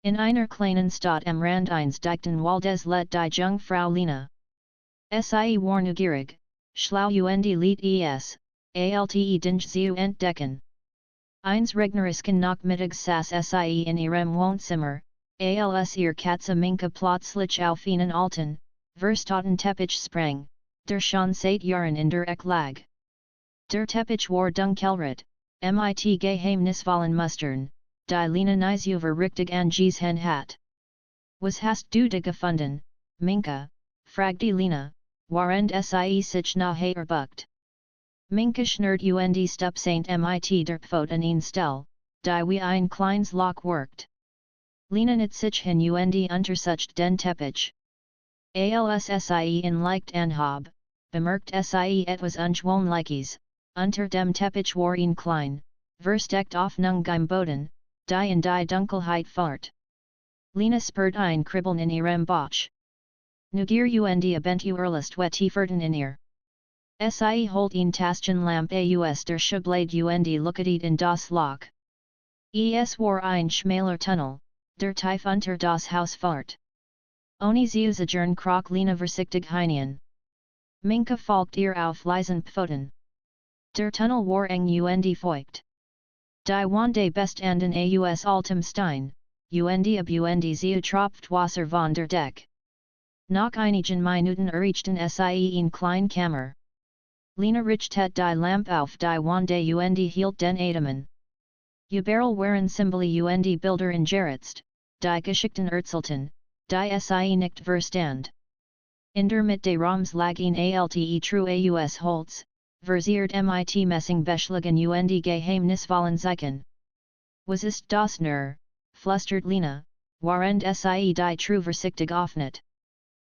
In einer kleinen Stadt am Rand eines dichten Waldes let die Jungfrau Lena. Sie war neugierig, schlau und liet es, alte Dinge zu entdecken. Eines Regnerisken Nachmittags saß sie in ihrem Wohnzimmer, als ihr Katze Minka plötzlich auf einen alten, verstauten Teppich sprang, der schon seit Jahren in der Ecke lag. Der Teppich war dunkelrot, mit geheimnisvollen Mustern, die Lena nicht über richtig angesehen hat. Was hast du da gefunden, Minka, fragte Lena, während sie sich nahe erbucht. Minka schnurrt und stupsaint mit der Pfoten in Stell, die wie ein kleines Loch worked. Lena nit sich hin und untersucht den Teppich. Als sie in Licht anhob, bemerkt sie etwas Ungewöhnliches, unter dem Teppich war ein klein, versteckt Öffnung Boden, die in die Dunkelheit fahrt. Lena spürt ein Kribbeln in ihrem Bauch. Neugier und Abenteuerlust wetieferten in ihr. Sie holt ein Taschen Lamp aus der Schublade und looket in das Loch. Es war ein schmaler Tunnel, der tief unter das Haus fahrt. Ohne Zusagen kroch Lena vorsichtig hinein. Minka folgt ihr auf leisen Pfoten. Der Tunnel war eng und feucht. Die Wande bestanden aus altem Stein, und ab und zu tropft Wasser von der Deck. Nach einigen Minuten erreichten sie in klein Kammer. Lena richtet die Lamp auf die Wande und hielt den Atemen. Überall waren Symbole und Bilder ingeritzt, die Geschichten erzählten, die sie nicht verstand. In der Mitte Roms lag ein alte true aus Holz, versiert mit Messing beschlagen und geheimnisvollen Zeichen. Was ist das nur, flüstert Lena, während sie die true vorsichtig öffnet.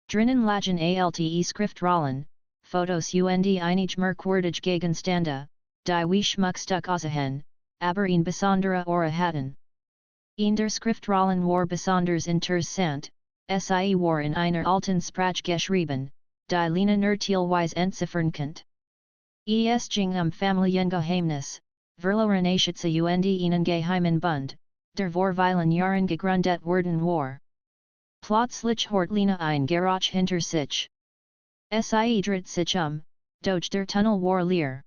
Drinnen lagen alte Schriftrollen, Fotos und einige merkwürdige Gegenstände, die wie Schmuckstück aussehen, aber in besonderer Aura hatten. In der Schriftrollen war besonders interessant, sie war in einer alten Sprache geschrieben, die Lena nur teilweise entziffern konnte. Es ging Familiengeheimnis, verloren Schätze und einen geheimen Bund, der vor vielen Jahren gegründet worden war. Plötzlich hört Lena ein Geräusch hinter sich. Sie dreht sich doch der Tunnel war leer.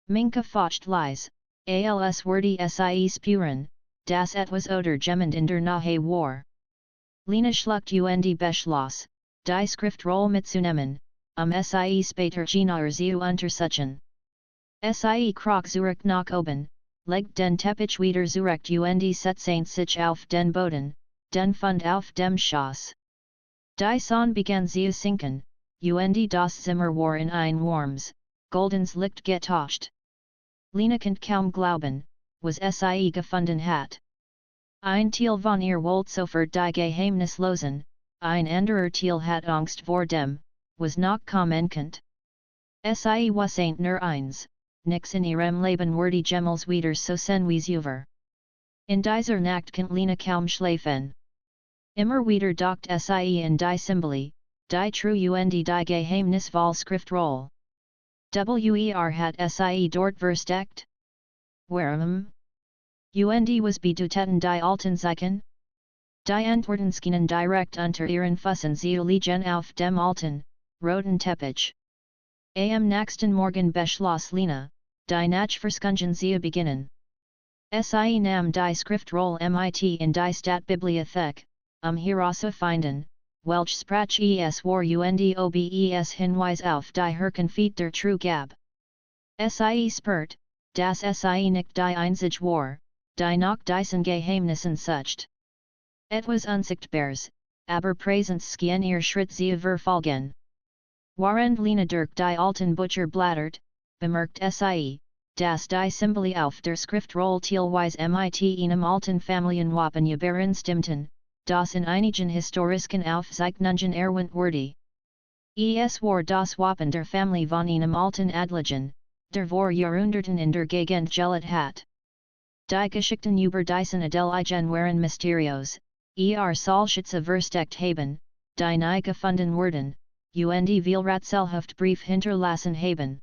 Minka faucht leise, als würde sie spüren, dass etwas oder jemand in der Nähe war. Lena schluckt und beschloss, die Schriftrolle mitzunehmen, sie später genauer zu untersuchen. Sie kroch zurück nach oben, legt den Teppich wieder zurecht und setzte sich auf den Boden, den Fund auf dem Schoß. Die Sonne begann zu sinken, und das Zimmer war in ein warmes, goldens Licht getaucht. Lena konnte kaum glauben, was sie gefunden hat. Ein Teil von ihr wollte sofort die Geheimnislosen, ein anderer Teil hat Angst vor dem, was noch kommen könnte. Sie wasn't nur eins, nix in ihrem Leben wurde jemals wieder so sen wie zuvor. In dieser Nacht konnte Lena kaum schlafen. Immer wieder docht sie in die Symbole, die true und die geheimnisvolle Schriftrolle. Hat sie dort versteckt? Warum? Und was bedeuteten die alten Zeichen? Die Antworten schienen direkt unter ihren Füßen zu liegen auf dem alten, roten Teppich. Am nächsten Morgen beschloss Lena, die Nachforschungen zu beginnen. Sie nahm die Schriftrolle mit in die Stadtbibliothek, herauszufinden, welche Sprache es war und ob es Hinweis auf die Herkunft der True gab. Sie spürt, dass sie nicht die einzige war, die nach diesen Geheimnissen sucht. Etwas Unsichtbares, aber Präsens schien ihr Schritt zu verfolgen. Während Lena durch die alten Bücher blättert, bemerkt sie, dass die Symbole auf der Schriftrolle teilweise mit einem alten Familienwappen überein stimmten, das in einigen historischen Aufzeichnungen erwähnt wurde. Es war das Wappen der Familie von einem alten Adligen, der vor Jahrhunderten in der Gegend gelebt hat. Die Geschichten über diesen Adeligen waren mysteriös, solche versteckt haben, die nie gefunden wurden, und viel Rätselhaft Brief hinterlassen haben.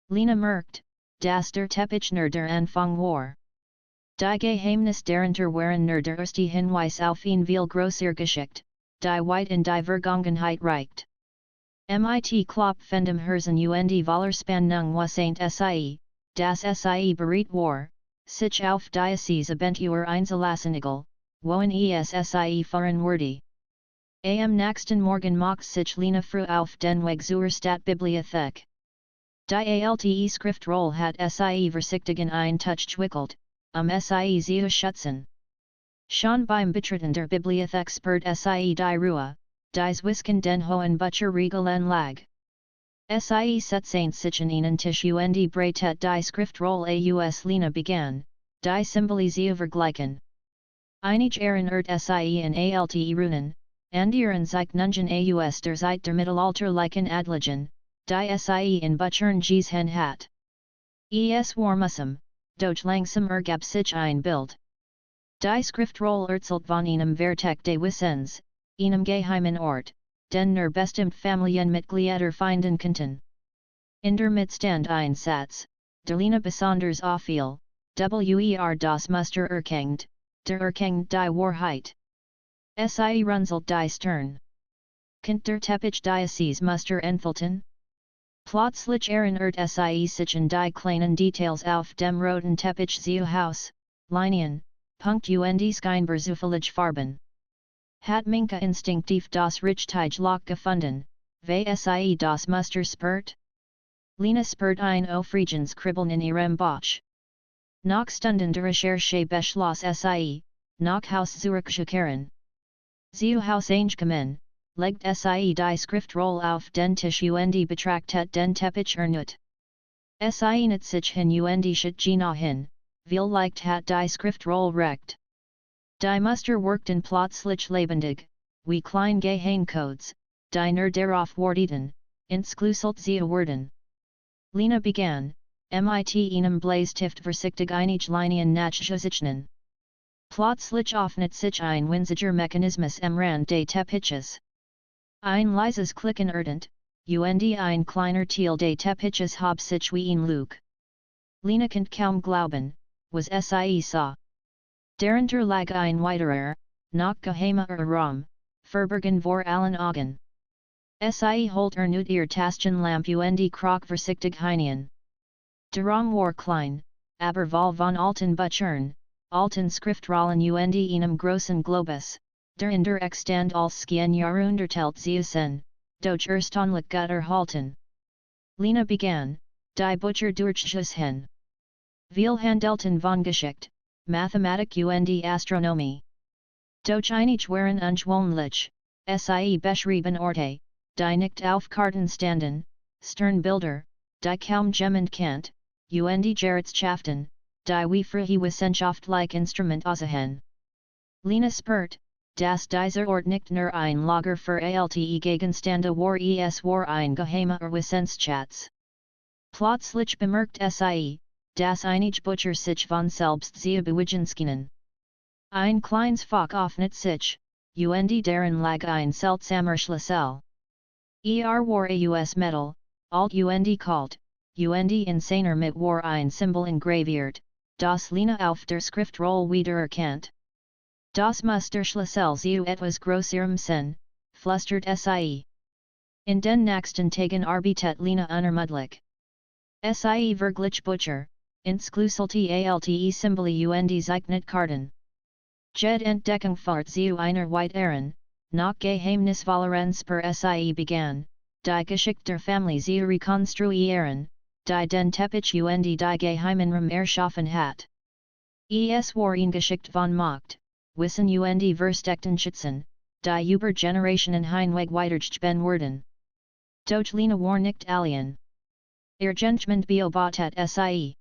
Lena merkt, dass der Teppich nur der Anfang war. Die Geheimnisse darunter waren nur der erste Hinweis auf eine viel größere Geschichte, die weit in die Vergangenheit reicht. Mit Klopfendem Herzen und Wallerspannung wasent sie, das sie bereit war, sich auf dieses Abenteuer einzulassen, wohin sie fahren würde. Am nächsten Morgen macht sich Lena früh auf den Weg zur Stadtbibliothek. Die alte Schriftroll hat sie vorsichtig ein Tuch wickelt, sie zu schützen. Schon beim Betreten der Bibliothek spürt sie die Ruhe, dies Wisken den hohen Butcher Regeln lag. Sie setzte sich an einen Tisch und breitet die Schriftroll aus Lena begann, die Symbole zu vergleichen. Einige erinnert sie an alte Runen, anderen Zeichnungen aus der Zeit der mittelalterlichen Adligen, die sie in Butchern gesehen hat. Es war mühsam, doch langsam ergab sich ein Bild. Die Schriftroll erzählt von einem Vertec de Wissens, einem geheimen Ort, den nur bestimmt Familienmitglieder finden könnten. In der Mitte stand ein Satz, der Lena besonders auffiel, das Muster erkennt, der erkennt die Wahrheit. Sie runzelt die Stirn. Kennt der Teppich dieses Muster enthalten? Plötzlich erinnert sie sich an die kleinen Details auf dem roten Teppich zu Haus, Linien, Punkt und scheinbar zufällige Farben. Hat Minka instinktiv das richtige Loch gefunden, weil sie das Muster spürt? Lena spürt ein Aufregens Kribbeln in ihrem Bauch. Nach Stunden der Recherche beschloss sie, nach Haus zurückzukehren. Zu Haus angekommen, legt sie die Schriftroll auf den Tisch und betrachtet den Teppich erneut. Sie nit sich hin und schaut genau hin, viel leicht hat die Schriftroll recht. Die Muster wirkten plötzlich lebendig, wie kleine Geheimcodes, die nur darauf warteten, entschlüsselt zu werden. Lena begann, mit einem Bleistift vorsichtig einige Linien nachzuzeichnen. Plötzlich öffnet sich ein winziger Mechanismus am Rand des Teppiches. Ein leises Klicken erdent, und ein kleiner Teil des Teppiches hab sich wie ein Luke. Lena konnte kaum glauben, was sie sah. Darunter lag ein weiterer, noch geheimer Raum, verborgen vor allen Augen. Sie holt erneut ihr Taschenlampe und kroch vorsichtig hinein. Der Raum war klein, aber voll von alten Büchern, alten Schriftrollen und einem großen Globus, der in der Exstand als Skien unterteilt zu sein, doch erstaunlich gut erhalten. Lena begann, die Bücher durchzusehen. Viel handelten von Geschichte, Mathematik und Astronomie. Doch einige waren ungewöhnlich, sie beschrieben Orte, die nicht auf Karten standen, Sternbilder, die kaum jemand kennt, und Gerätschaften, die wie frühe wissenschaftliche Instrument aussehen. Lena spürt, dass dieser Ort nicht nur ein Lager für alte Gegenstände war, es war ein geheimer Wissensschatz. Plötzlich bemerkt sie, dass einige Bücher sich von selbst zu bewegen schienen. Ein kleines Fach öffnet sich, und darin lag ein seltsamer Schlüssel. War aus Metall, alt und kalt, und in seiner Mitte war ein Symbol engraviert, das Lena auf der Schriftroll wiedererkannt. Das muss der Schlüssel zu etwas größerem sein, flüstert sie. In den nächsten Tagen arbeitet Lena unermüdlich. Sie verglich Bücher, entschlüsselte alte Symbole und zeichnet Karten. Jed Entdeckung fahrt zu einer weiteren, nach Geheimnisvollerens per sie begann, die Geschichte der Familie zu rekonstruieren, die den Teppich und die geheimen Raum erschaffen hat. Es war eine Geschichte von Macht, Wissen und Versteckten Schützen, die über Generationen hinweg weitergegeben wurden. Doch Lena war nicht alien. Ihr Gentleman beobachtet sie.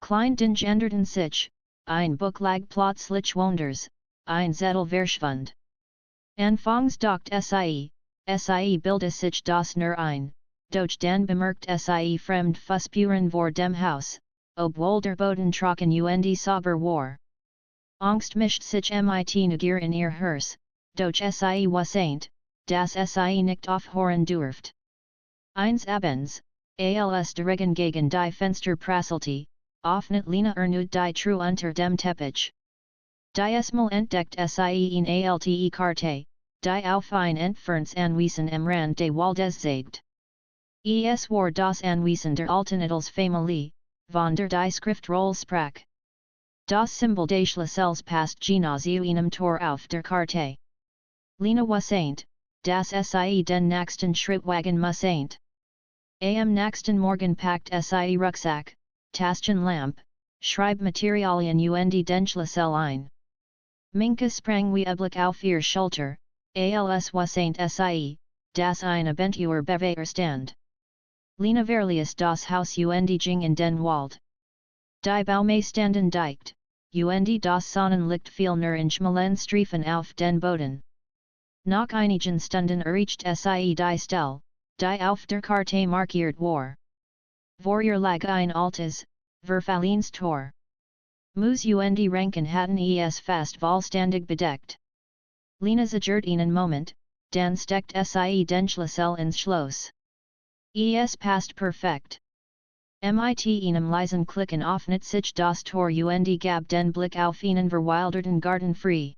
Klein den genderten sich, ein Buch lag plötzlich woanders, ein Zettel verschwand. Anfangs dachte sie bildet sich das nur ein, doch dann bemerkt sie fremd Fußspuren vor dem Haus, obwohl der Boden trocken und sauber war. Angst mischt sich mit Neugier in ihr Herz, doch sie wasent, dass sie nicht aufhören durft. Eins abends, als der Regen gegen die Fenster prasselte, Offnet Lina ernud die True unter dem Teppich. Diesmal entdeckt sie in alte Karte, die auf ein Entferns Anwesen am Rand des Waldes zeigt. Es war das Anwesen der alten Adelsfamilie, von der die Schriftrolle sprach. Das Symbol des Schlüssels passt genau zu einem Tor auf der Karte. Lina wusste, dass sie den nächsten Schritt wagen musste. Am nächsten Morgen packt sie Rucksack, Taschenlampe, Schreibmaterialien und den Schlüssel ein. Minka sprang wie üblich auf ihr Schulter, als wusste sie, dass ein Abenteuer bevorstand. Lina verließ das Haus und ging in den Wald. Die Baume standen dicht, und das Sonnenlicht fiel nur in schmalen Streifen auf den Boden. Nach einigen Stunden erreicht sie die Stelle, die auf der Karte markiert war. Vor ihr lag ein altes, verfallenes Tor. Mus und Ranken hatten es fast vollständig bedeckt. Lina zagert einen Moment, dann steckt sie den Schlüssel ins Schloss. Es passt perfekt. Mit einem leisen Klicken öffnet sich das Tor und gab den Blick auf einen verwilderten Garten frei.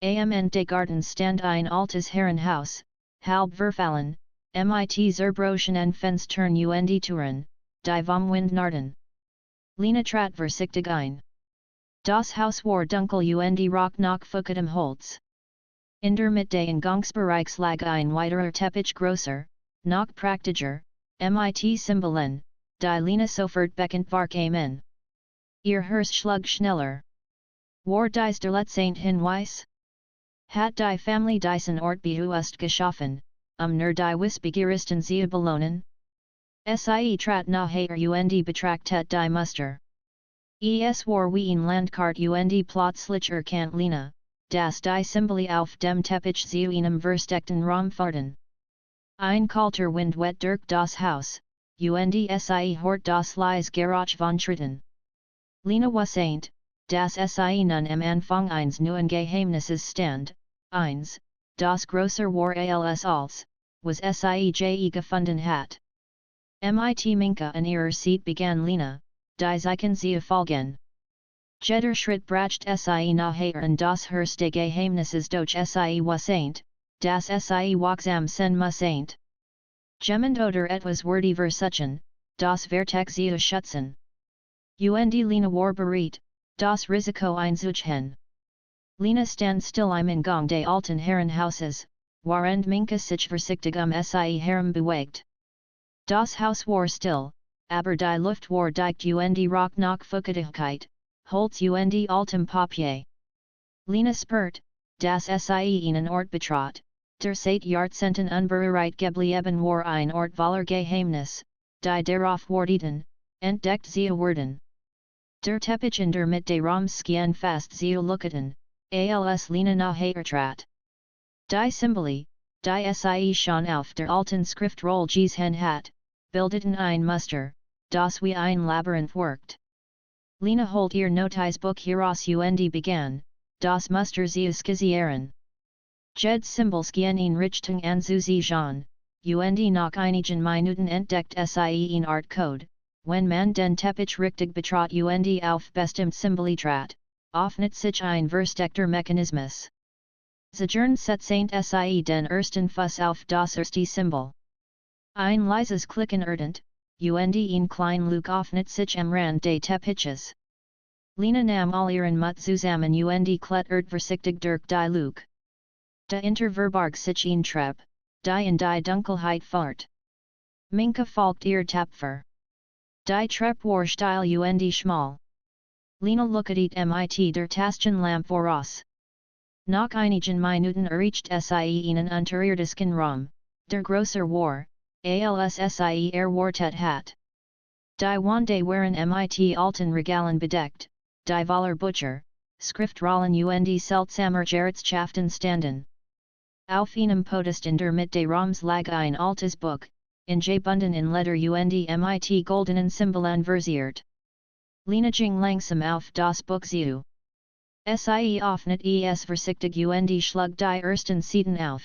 Am Ende des Gartens stand ein altes Herrenhaus, halb verfallen, mit zerbrochenen Fenstern und Türen, die vom Wind narrten. Lina trat vorsichtig ein. Das Haus war dunkel und roch nach feuchtem Holz. In der Mitte des Eingangsbereichs lag ein weiterer Teppich größer, noch praktischer, mit Symbolen, die Lina sofort bekannt wahrkamen. Ihr Herz schlug schneller. War dies der letzte Hinweis? Hat die Familie diesen Ort bewusst geschaffen, nur die Wissbegieristen zu belohnen? Sie trat nachher und betrachtet die Muster. Es war wie ein Landkart und plötzlich erkannt Lina, dass die Symbole auf dem Teppich zu einem versteckten Raum führten. Ein kalter Wind weht durch das Haus, und sie hört das leise Geräusch von Schritten. Lina wusste, dass sie nun am Anfang eines neuen Geheimnisses stand, eins, das größer war als, was sie je gefunden hat. Mit Minka an ihrer Seite begann Lina, die Zeichen zu folgen. Jeder Schritt brachte sie nachher an das Herz des Geheimnisses durch sie wusste, dass sie wachsam sein musste. Jemand oder etwas wurde versuchen, das Vertex zu schützen. Und Lina war bereit, das Risiko einzugehen. Lina stand still im Eingang des alten Herrenhauses, während Minka sich vorsichtig sie herum bewegt. Das Haus war still, aber die Luft war dicht und roch nach Feuchtigkeit, Holz und altem Papier. Lina spürt, dass sie einen Ort betrat, der seit Jahrzehnten unberührt geblieben war, ein Ort voller Geheimnis, die darauf warteten, entdeckt zu werden. Der Teppich in der Mitte des Raums schien fast zu leuchten, als Lina nachher trat. Die Symbole, die sie schon auf der alten Schriftrolle gesehen hat, bildeten ein Muster, das wie ein Labyrinth wirkt. Lina holt ihr Notizbuch heraus und begann, das Muster zu skizzieren. Jed's Symbols gehen in Richtung anzuziehen, und nach einigen Minuten entdeckt sie in Art Code, wenn man den Teppich richtig betrat und auf bestimmt Symbole trat, öffnet sich ein versteckter Mechanismus. Zagern setzt sie den ersten Fuß auf das erste Symbol. Ein leises Klicken erdent, und ein klein Luke öffnet sich am Rand des Teppiches. Lina nahm all ihren Mut zusammen und klettert vorsichtig durch die Luke. Dahinter verbarg sich ein Treppe, die in die Dunkelheit fährt. Minka folgt ihr tapfer. Die Treppe war steil und schmal. Lina looktet mit der Taschenlampe voraus. Nach einigen Minuten erreicht sie einen unterirdischen Raum, der größer war, als sie erwartet hat. Die Wände waren mit alten Regalen bedeckt, die voller Bücher, Schriftrollen und seltsamer Gerätschaften standen. Auf einem Podest in der Mitte des Raums lag ein altes Buch, eingebunden in Leder und mit goldenen Symbolen verziert. Lina ging langsam auf das Buch zu. Sie öffnet es vorsichtig und schlug die ersten Seiten auf.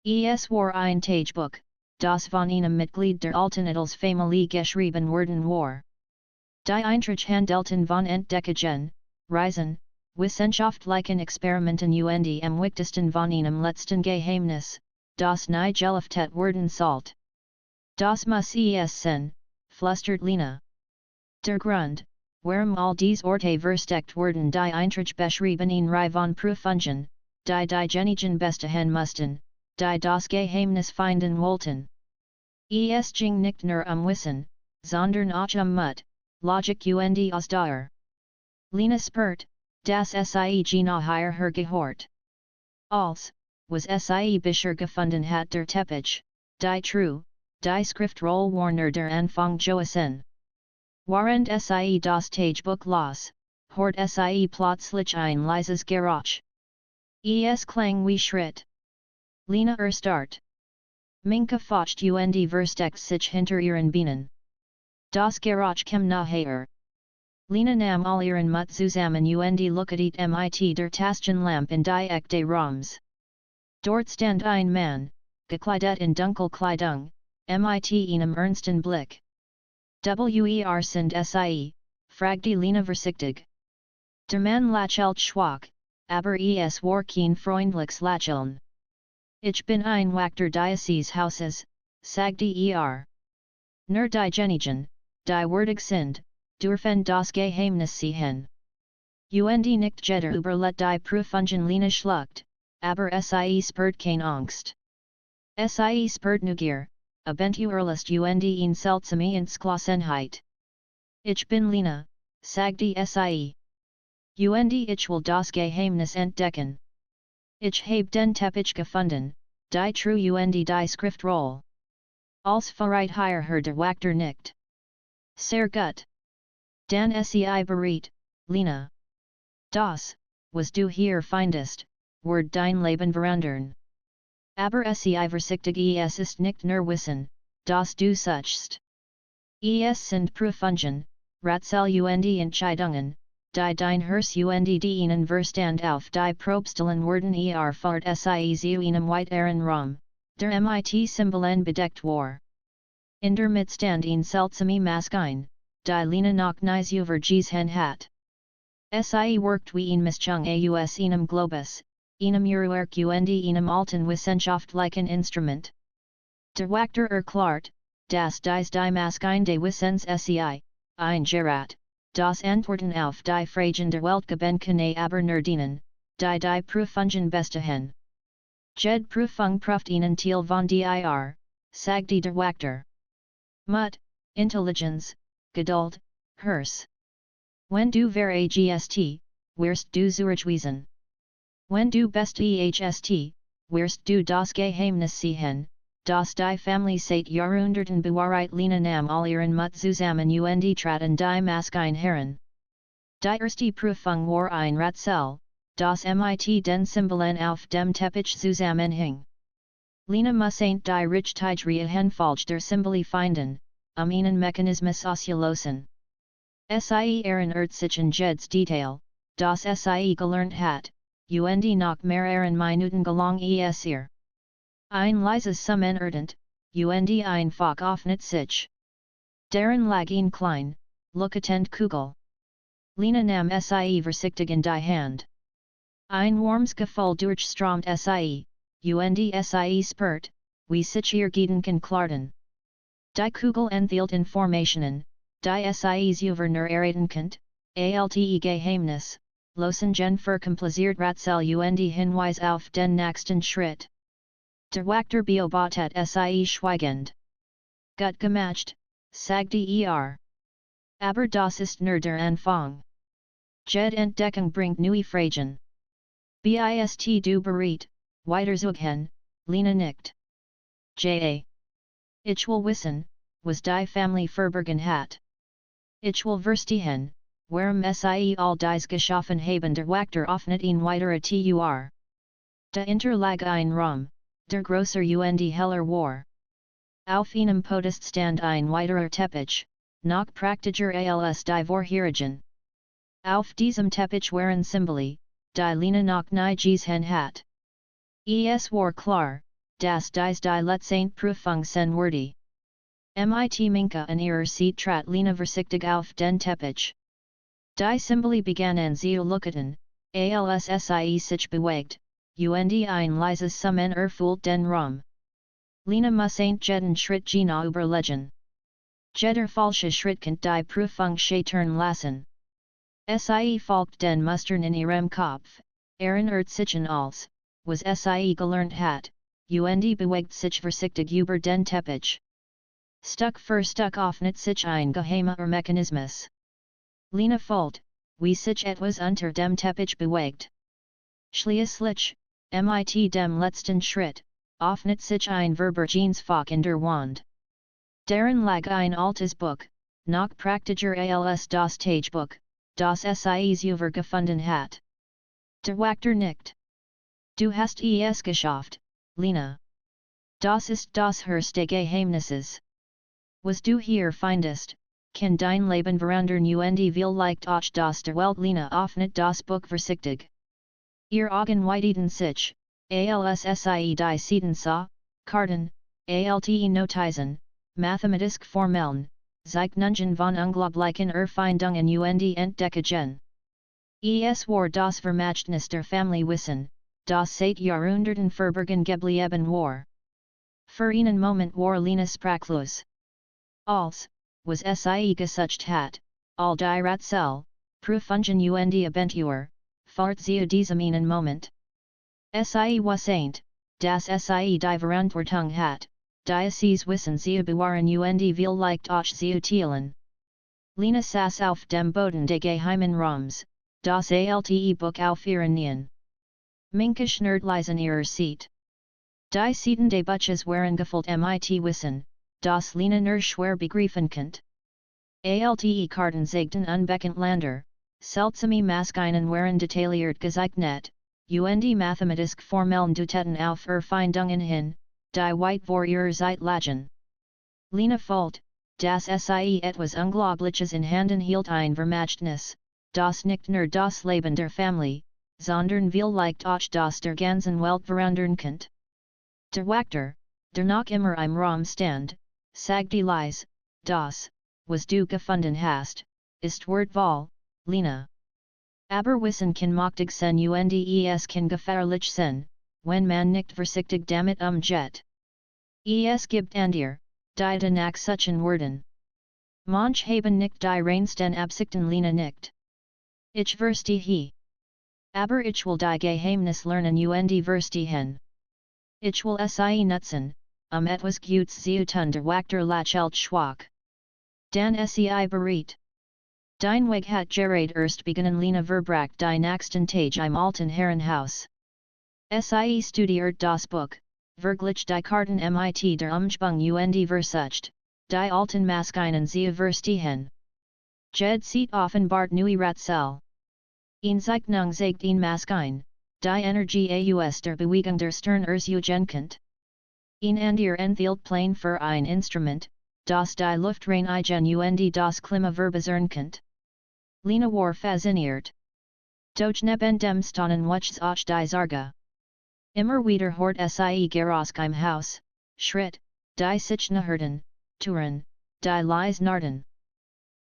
Es war ein Tagebuch, das von einem Mitglied der alten Adelsfamilie geschrieben worden war. Die Eintrich Handelten von Entdeckungen, Reisen, Wissenschaftlichen Experimenten und am wichtigsten von einem letzten Geheimnis, das nie gelüftet werden sollte. Das muss es sein, flüstert Lena. Der Grund, warum all dies Orte versteckt werden die Eintrich beschriebenen von Prüfungen, die Genigen bestahen mussten, die das Geheimnis finden wollten. Es ging nicht nur Wissen, sondern auch Mut, Logik und Ausdauer. Lena spürt, das Sie nachher gehört. Als, was Sie bisher gefunden hat der Teppich, die True, die Schriftrolle Warner der Anfang Joasen. Warend Sie das Tagebuch los, hort Sie plötzlich ein leises Geräusch. Es klang wie Schritt. Lena Start. Minka focht und versteckt sich hinter ihren Beinen. Das Geräusch kam nachher. Lena nam all ihren Mut zusammen und lookedet mit der Taschenlampe in die Ecke des Raums. Dort stand ein Mann, gekleidet in dunkel Kleidung, mit einem ernsten Blick. Sind Sie, fragte Lena vorsichtig. Der Mann lächelte schwach, aber es war kein freundliches Lächeln. Ich bin ein Wächter dieses Hauses, sagte Nur die Genigen, die würdig sind, dürfen das Geheimnis sehen. Und nicht jeder überlet die Prüfungen Lena schluckt, aber Sie spürt keine Angst. Sie spürt Neugier, Abenteuerlust und eine seltsame Entschlossenheit. Ich bin Lena, sagte Sie. Und ich will das Geheimnis entdecken. Ich habe den Teppich gefunden, die True und die Schriftrolle. Als Vorreiter der Wächter nicht. Sehr gut. Dan sei bereit, Lena. Das, was du hier findest, wird dein Leben verändern. Aber sei vorsichtig es ist nicht nur Wissen, das du suchst. Es sind Prüfungen, Rätsel und Entscheidungen, die dein Herz und deinen Verstand auf die Probstellen werden fahrt Sie zu einem weiteren Raum, der mit Symbolen bedeckt war. In der Mitte stand ein seltsame Maske, die Lena noch nie gesehen hat. Sie workt wie ein Mischung aus einem Globus, einem Uhrwerk und einem alten wissenschaftlichen Instrument. Der Wächter erklärt, dass die Masken des Wissens sei, ein Gerät, das Antworten auf die Fragen der Welt geben kann aber nur denen, die Prüfungen bestahen. Jed Prüfung prüft einen Teil von dir, sagte der Wächter. Mut, Intelligenz, Geduld, Herz. Wenn du veragst, wirst du zurückwiesen. Wenn du best ehst, wirst du das Geheimnis sehen, das die Familie seit Jahrhunderten bewahrt Lena nam all ihren Mut zusammen und traten die Masken heran. Die erste Prüfung war ein Rätsel, das mit den Symbolen auf dem Teppich zusammenhing. Lena musste die richtige Reihenfolge der Symbole finden, einen Mechanismus auszulosen. Sie erinnert sich an jedes Detail, das Sie gelernt hat, und noch mehreren Minuten gelang es ihr. Ein leises Summen erdent, und ein Fach öffnet sich. Darin lag ein klein, looketend Kugel. Lena nam Sie vorsichtig in die Hand. Ein warmes Gefühl durchströmt Sie, und Sie spürt, wie sich ihr Gedanken klarten. Die Kugel enthielt Informationen, die SIs über nur erraten könnt, alte Geheimnis, losen für kompliziert Rätsel und Hinweis auf den nächsten Schritt. Der Wächter beobachtet Sie schweigend. Gut gemacht, sagte Aber das ist nur der Anfang. Jed Entdeckung bringt neue Fragen. Bist du bereit, weiterzugehen, Lena nickt. Ich will wissen, was die Familie verborgen hat. Ich will verstehen, warum Sie all dies geschaffen haben der Wächter öffnet ein weitere Tür. Dahinter lag ein Raum, der größer und heller war. Auf einem Podest stand ein weiterer Teppich, noch praktischer als die vorherigen. Auf diesem Teppich waren Symbole, die Lena noch nie gesehen hat. Es war klar, dass dies die letzte Prüfung sein würde. Mit Minka an ihrer Seat trat Lena vorsichtig auf den Teppich. Die Symbole begannen zu lukaten, als sie sich bewegt, und ein leises Summen erfüllt den Raum. Lena muss ain't jeden Schritt genau überlegen. Jeder falsche Schritt kann die Prüfung scheitern lassen. Sie folgt den Mustern in ihrem Kopf, sich als, was sie gelernt hat, und bewegt sich vorsichtig über den Teppich. Stück für Stück öffnet sich ein geheimer Mechanismus. Lena folgt, wie sich etwas unter dem Teppich bewegt. Schließlich, mit dem letzten Schritt, öffnet sich ein Verborgenes Fach in der Wand. Darin lag ein altes Buch, noch praktischer als das Tagebuch, das sie über gefunden hat. Der Wächter nickt. Du hast es geschafft, Lena. Das ist das Haus des Geheimnisses. Was du hier findest, kann dein Leben verändern und vielleicht auch das der Welt. Lena öffnet das Buch vorsichtig. Ihr Augen weiteten sich, als sie die Seiten sah, Karten, alte Notizen, mathematische Formeln, Zeichnungen von unglaublichen Erfindungen und Entdeckungen. Es war das Vermächtnis der Familie Wissen, das seit Jahrhunderten verborgen geblieben war. Für einen Moment war Lena sprachlos. Als, was sie gesucht hat, all die Rätsel, Prüfungen und Abentur, fahrt zu diesem einen Moment. Sie wusste, dass sie die Verantwortung hat, dieses Wissen zu bewahren und vielleicht auch zu teilen. Lena saß auf dem Boden des geheimen Raums, das alte Buch auf ihren Knien. Minka schnurrt leise in ihrer Seat. Die Seiten des Buches waren gefüllt mit Wissen, das Lena nur schwer begreifen konnte. Alte Karten zeigten unbekannt Länder, seltsame Maschinen waren detailliert gezeichnet, und mathematische Formeln deuteten auf Erfindungen hin, die weit vor ihrer Zeit lagen. Lena fühlt, dass sie etwas Unglaubliches in Händen hielt, ein Vermächtnis, das nicht nur das Leben der Familie, sondern vielleicht auch das der ganzen Welt verändern konnte. Der Wächter, der noch immer im Raum stand, sagte leise, das, was du gefunden hast, ist wertvoll, Lena. Aber Wissen kann mächtig sein und es kann gefährlich sein, wenn man nicht vorsichtig damit umgeht. Es gibt andere, die nach solchen Worten. Manch haben nicht die reinsten Absichten. Lena nickt. Ich verstehe. Aber ich will die Geheimnis lernen und verstehen. Ich will sie nutzen, etwas Gutes zu tun. Der Wächter lächelt schwach. Dan sei bereit. Dein Weg hat gerade erst begonnen. Lena verbracht die nächsten Tage im alten Herrenhaus. Sie studiert das Buch, verglich die Karten mit der Umgebung und versucht, die alten Maschinen zu verstehen. Jed sieht offenbart neue Rätsel. Ein Zeichnung zeigt ein Maschine, die Energie aus der Bewegung der Stern erzeugen könnt. Ein anderer enthielt Plan für ein Instrument, das die Luft reinigen und das Klima verbessern könnt. Lena war fasziniert. Doch neben dem Staunen wuchs auch die Sorge. Immer wieder hort sie Geräusche im Haus, Schritt, die sich näherten, Türen, die leise knarrten.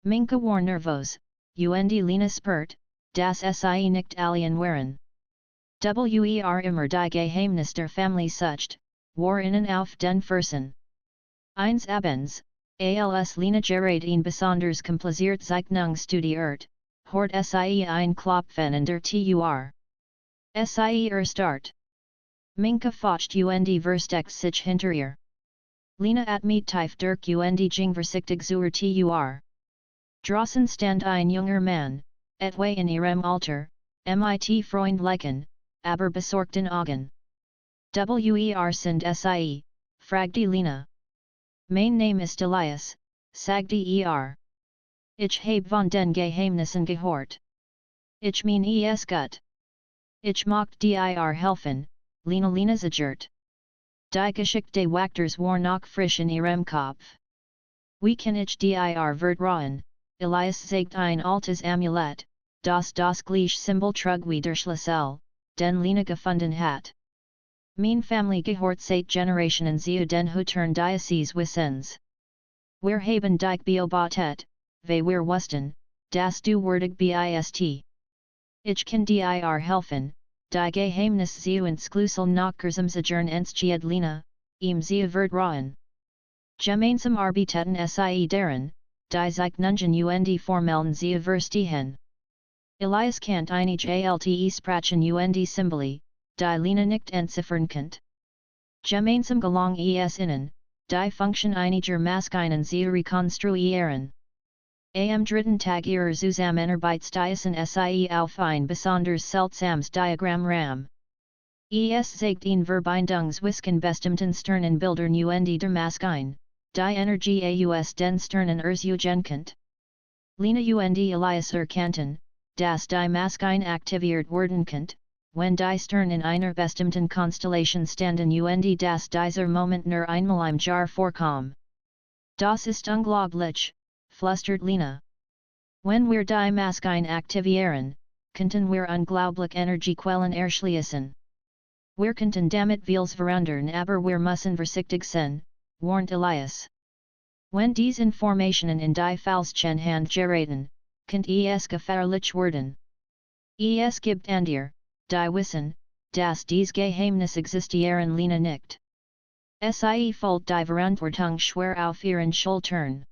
Minka war nervös, und Lena spürt, dass sie nicht allein waren. Immer die Geheimnis der Familie sucht, war innen auf den Fersen. Eines Abends, als Lena gerade ein besonders kompliziert Zeichnung studiert, hort sie ein Klopfen in der Tür. Sie erstarrt. Minka faucht und versteckt sich hinter ihr. Lena atmet tief durch und ging vorsichtig zur Tür. Draußen stand ein junger Mann, etwa in ihrem Alter, mit freundlichen, aber besorgten Augen. Sind sie? Fragte Lena. Mein Name ist Elias, sagte Ich habe von den Geheimnissen gehört. Ich mein es gut. Ich möchte dir helfen, Lena zagert. Die Geschichte des Wächters war noch frisch in ihrem Kopf. Wie kann ich dir vertrauen? Elias zeigt ein altes Amulett, das gleiche Symbol trug wie der Schlüssel, den Lena gefunden hat. Mein Familie gehört seit Generationen zu den Hütern dieses Wissens. Wir haben dich beobachtet, wie wir wussten, dass du würdig bist. Ich kann dir helfen, die Geheimnisse zu entschlüsseln nachgersam entscheid Lina, sie vertrauen. Gemeinsam arbeiten sie daran, die sich nungen formellen zu verstehen. Elias Kant einige alte Sprachen Symbole, die Lina nicht entziffern könnt. Gemeinsam gelang es ihnen, die Funktion einiger Maschinen zu rekonstruieren. Am dritten Tag ihrer Zusammenarbeit stießen sie auf ein besonders seltsames Diagramm Ram. Es zeigt ein Verbindungswisken bestimmten Sternenbildern der Maschine, die Energie aus den Sternen erzeugen. Lina Elias erkannten, dass die Maschine aktiviert werden könnt, wenn die Sterne in einer bestimmten Konstellation standen dass dieser Moment nur einmal im Jahr vorkommt. Das ist unglaublich, flüstert Lina. Wenn wir die Maschine aktivieren, könnten wir unglaublich Energiequellen erschließen. Wir könnten damit vieles verändern, aber wir müssen vorsichtig sein, warnt Elias. Wenn diese Informationen in die falschen Hand geraten, könnte es gefährlich werden. Es gibt andere, die wissen, dass diese Geheimnisse existieren Lina nicht. Sie folgt die Verantwortung schwer auf ihren Schultern.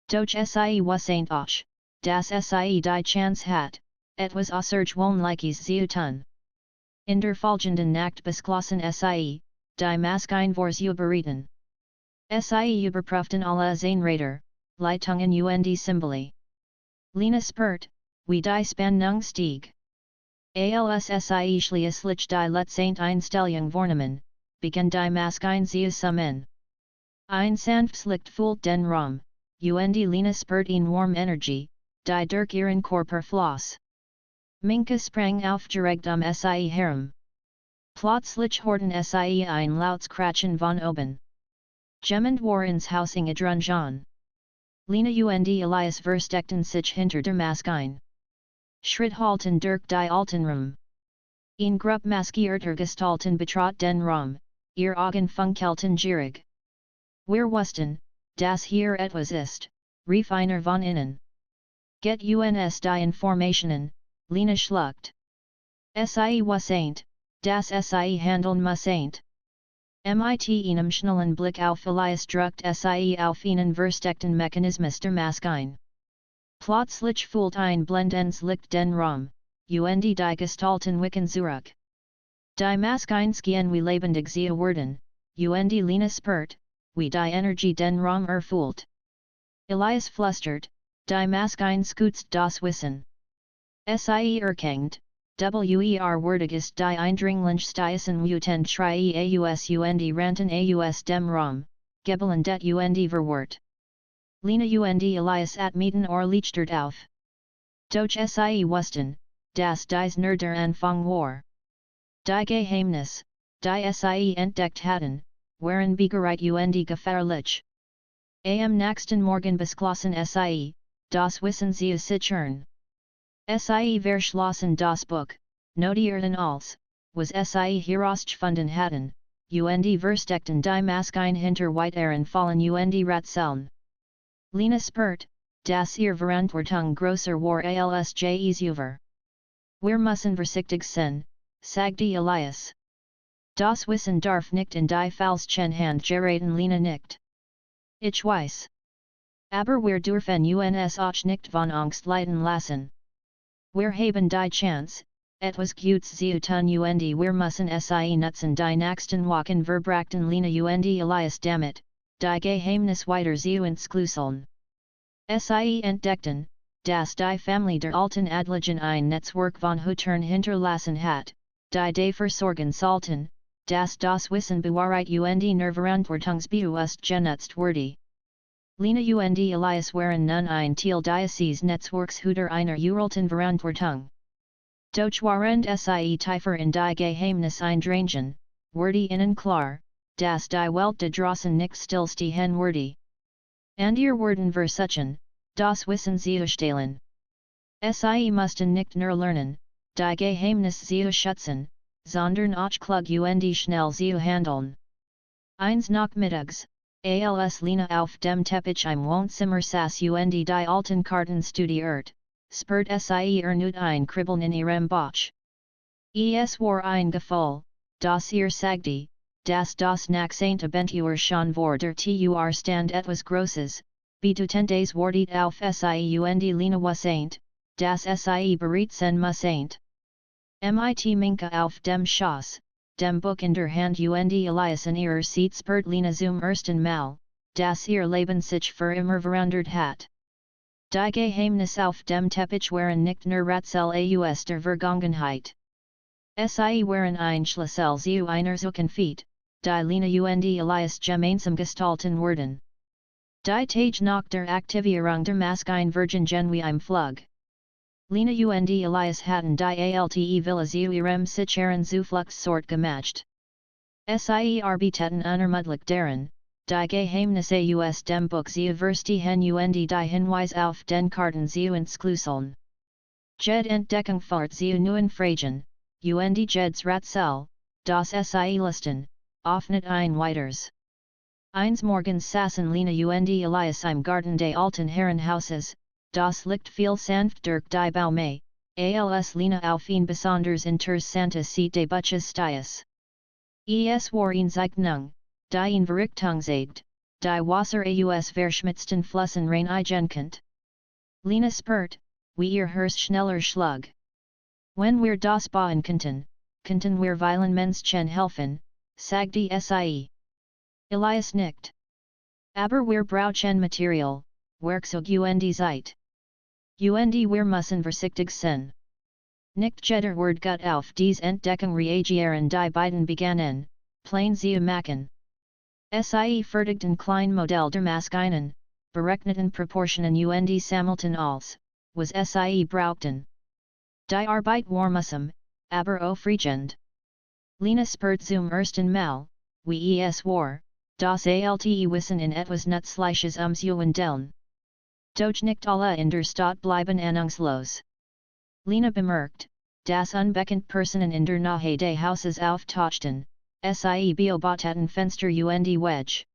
Doch sie wussten auch, dass sie die Chance hat, etwas Außergewöhnliches zu tun. In der folgenden Nacht beschlossen sie, die Maschine vorzubereiten. Sie überprüften alle Zahnräder, Leitungen Symbole. Lina spürt, wie die Spannung stieg. Als sie schließlich die Letzteinstellung vornahmen, begann die Maschine zu summen. Ein sanftes Licht füllt den Raum, Lina spürt eine warme Energie, die durch ihren Körper floss. Minka sprang auf direkt sie herum. Plötzlich hörten sie ein lautes Kratchen von oben. Jemand war ins Haus gedrungen. Lina Elias versteckten sich hinter der Maschine. Schritt halten durch die alten Raum. Ein Grupp maskierter Gestalten betrat den Raum, ihr Augen funkelten gierig. Wir wussten, dass hier etwas ist, rief einer von innen. Get uns die Informationen, Lina schluckt. Sie wussten, dass sie handeln müssen. Mit einem schnellen Blick auf Elias drückt sie auf einen versteckten Mechanismus der Maschine. Plötzlich füllt ein blendendes Licht den Raum, die Gestalten wicken zurück. Die Maschine schien wie lebendig zu werden, Lina spürt, wie die Energie den Raum erfüllt. Elias flüstert, die Maschine skutzt das Wissen. Sie erkennt, würdig ist die Eindringlinge stießen wuten tri aus ranten aus dem Raum, gebeln det verwort. Lina Elias atmeten lichtert auf. Doch sie wussten, dass dies nur der Anfang war. Die Geheimnisse, die sie entdeckt hatten, waren begereit gefährlich. Am nächsten Morgen beschlossen sie, das Wissen zu sichern. Sie verschlossen das Buch, notierten als, was sie herausgefunden hatten, versteckten die Maschine hinter weiteren Fallen Ratseln. Lina spürt, dass ihr Verantwortung größer war als über. Wir müssen vorsichtig sein, sagte Elias. Das Wissen darf nicht in die falschen Hand geraten Lina nicht. Ich weiß. Aber wir dürfen uns auch nicht von Angst leiten lassen. Wir haben die Chance, etwas Gutes zu tun wir müssen sie nutzen die nächsten Wochen verbrachten Lina Elias damit, die Geheimnis weiter zu entschlüsseln. Sie entdeckten, dass die Familie der alten Adligen ein Netzwerk von Hütern hinterlassen hat, die dafür sorgen sollten, dass das Wissen bewahrheit nur verantwortungsbewusst genutzt wurde. Lina Elias waren nun ein Teil dieses Netzwerks einer uralten Verantwortung. Doch während sie tiefer in die Geheimnis eindringen, wurde ihnen klar, dass die Welt da draußen nicht stillstehen würde. Und ihr werden versuchen, das Wissen zu stehlen. Sie mussten nicht nur lernen, die Geheimnis zu schützen, sondern auch klug schnell zu handeln. Eines Nachmittags, als Lina auf dem Teppich im Wohnzimmer saß und die alten Karten studiert, spurt sie erneut ein Kribbeln in ihrem Bauch. Es war ein Gefühl, das ihr sagte, dass das Nachsaintabentur schon vor der Tur stand etwas Großes, bedeutend wartet auf sie und Lina wassaint, das sie bereit sein mussaint. Mit Minka auf dem Schoss, dem Buch in der Hand und Elias in ihrer Seat spurt Lina zum ersten Mal, dass ihr Leben sich für immer verändert hat. Die Geheimnisse auf dem Teppich waren nicht nur Rätsel aus der Vergangenheit. Sie waren ein Schlüssel zu einer Zukunft, die Lina und Elias gemeinsam gestalten wurden. Die Tage nach der Aktivierung der Maske ein Verborgene im Flug. Lina und Elias hatten die alte Villa zu ihrem sicheren Zufluchtsort gemacht. Sie arbeiteten unermüdlich daran, die Geheimnisse aus dem Buch zu verstehen und die Hinweise auf den Karten zu entschlüsseln. Jed Entdeckung fahrt zu neuen Fragen, und Jed's Rätsel, das sie listen, öffnet ein weiters. Eines Morgens saßen Lina und Elias im Garten des alten Herrenhauses, das Licht fiel sanft durch die Bäume, als Lina auf ein besonders interessantes Seat des Buches stieß. Es war eine Zeichnung, die in Verrichtung zeigt, die Wasser aus verschmitzten Flüssen reinigen könnt. Lina spurt, wie ihr Herz schneller schlug. Wenn wir das bauen könnten wir vielen Menschen helfen, sagte sie. Elias nickt. Aber wir brauchen Material, Werkzeug und Zeit. Und wir müssen vorsichtig sein. Nicht jeder Wort gut auf dies Entdeckung reagieren die beiden begannen, Pläne zu machen. Sie fertigten klein Modell der Maschinen, berechneten Proportionen und sammelten alles, was sie brauchten. Die Arbeit war mühsam, aber aufregend. Lina spurt zum ersten Mal, wie es war, das alte Wissen in etwas Nützliches umzuwandeln. Doch nicht alle in der Stadt bleiben ahnungslos. Lina bemerkt, dass unbekannt Personen in der Nähe des Hauses auftauchten, sie beobachteten Fenster und Wedge.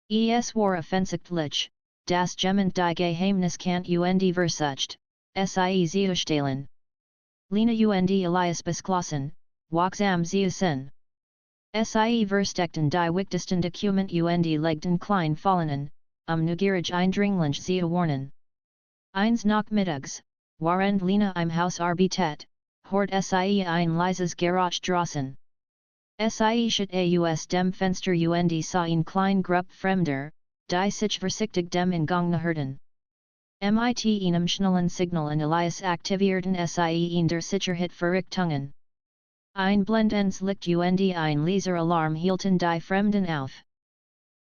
Es war offensichtlich, dass jemand die Geheimnis kennt und versucht, sie zu stehlen. Lina und Elias beschlossen, wachsam zu sein. Sie versteckten die wichtigsten Dokument und legten klein Fallenen, neugierig Eindringlinge zu warnen. Eines Nachmittags, während Lina im Haus arbeitet, hört sie ein leises Geräusch draußen. Sie schaut aus dem Fenster und sah ein klein Gruppe Fremder, die sich vorsichtig dem Ingang näherten. Mit einem schnellen Signal und Elias aktivierten sie in der Sicherheit Verrichtungen. Ein blendendes Licht und ein leiser Alarm hielten die Fremden auf.